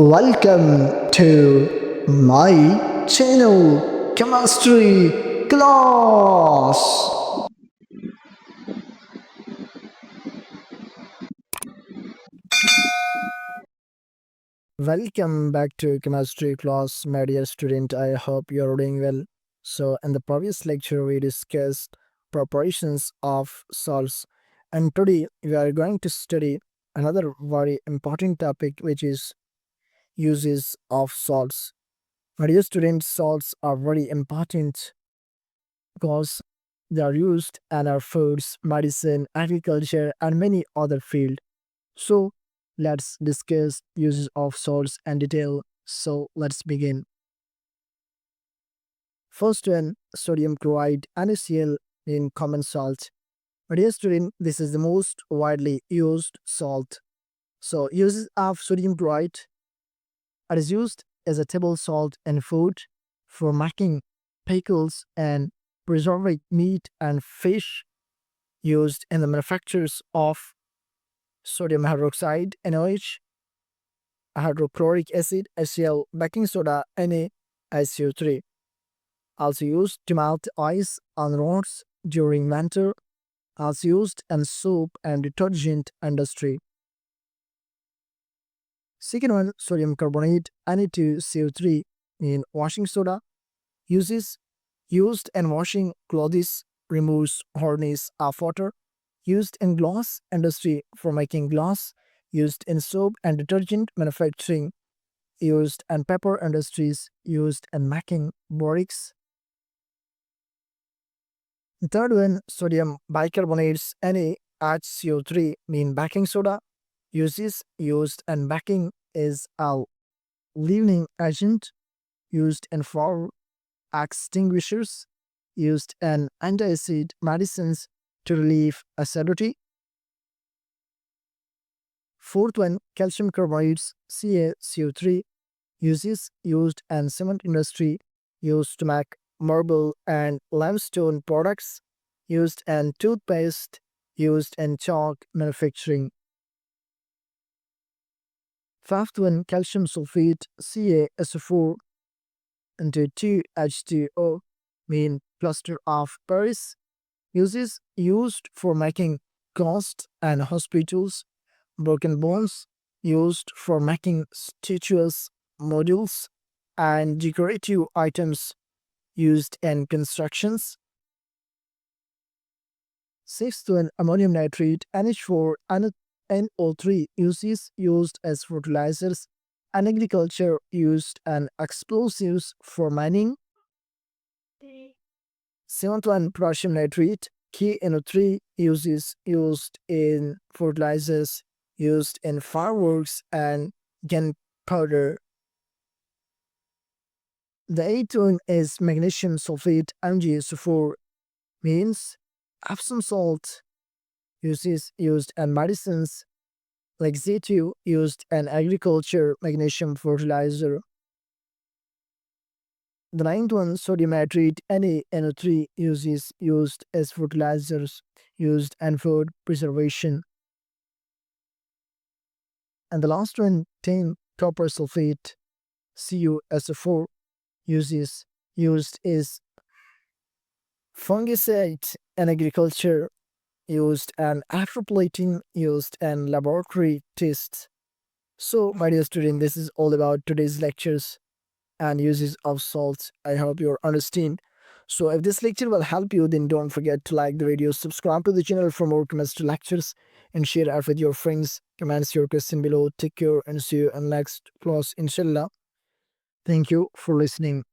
Welcome to my channel Chemistry Class. Welcome back to Chemistry Class, my dear student. I hope you're doing well. So, in the previous lecture, we discussed preparations of salts, and today we are going to study another very important topic, which is uses of salts. My dear students, salts are very important because they are used in our foods, medicine, agriculture, and many other fields. So let's discuss uses of salts in detail. So let's begin. First one, sodium chloride, NaCl in common salt. But dear student, this is the most widely used salt. So uses of sodium chloride, it is used as a table salt in food for making pickles and preserving meat and fish, used in the manufactures of sodium hydroxide NaOH, hydrochloric acid HCl, baking soda NaSO3. Also used to melt ice on roads during winter. Also used in soap and detergent industry. Second one, sodium carbonate Na2CO3 in washing soda. Uses used in washing clothes, removes hardness of water. Used in glass industry for making glass. Used in soap and detergent manufacturing. Used in paper industries. Used in making bricks. The third one, sodium bicarbonates NaHCO3 mean baking soda. Uses used in baking is a leavening agent, used in fire extinguishers, used in antacid medicines to relieve acidity. Fourth one, calcium carbonates CaCO3 uses used in cement industry, used to make marble and limestone products, used in toothpaste, used in chalk manufacturing. Fifth one, calcium sulfate CaSO4 into 2H2O mean plaster of Paris, uses used for making casts and hospitals, broken bones, used for making statues, modules, and decorative items used in constructions. Sixth one, ammonium nitrate, NH4, NO3 uses used as fertilizers and agriculture, used and explosives for mining. Seventh one, potassium nitrate, KNO3 uses used in fertilizers, used in fireworks and gunpowder. The eighth one is magnesium sulfate, MgSO4, means Epsom salt, uses used in medicines, laxative used in agriculture, magnesium fertilizer. The ninth one, sodium nitrate, NaNO3, uses used as fertilizers, used in food preservation. And the last one, tin copper sulfate, CuSO4, uses used is fungicide in agriculture, used in afterplating, used in laboratory tests. So, my dear student, this is all about today's lectures and uses of salts. I hope you understand. So if this lecture will help you, then don't forget to like the video, subscribe to the channel for more chemistry lectures, and share it with your friends. Comments your question below. Take care and see you in next class, inshallah. Thank you for listening.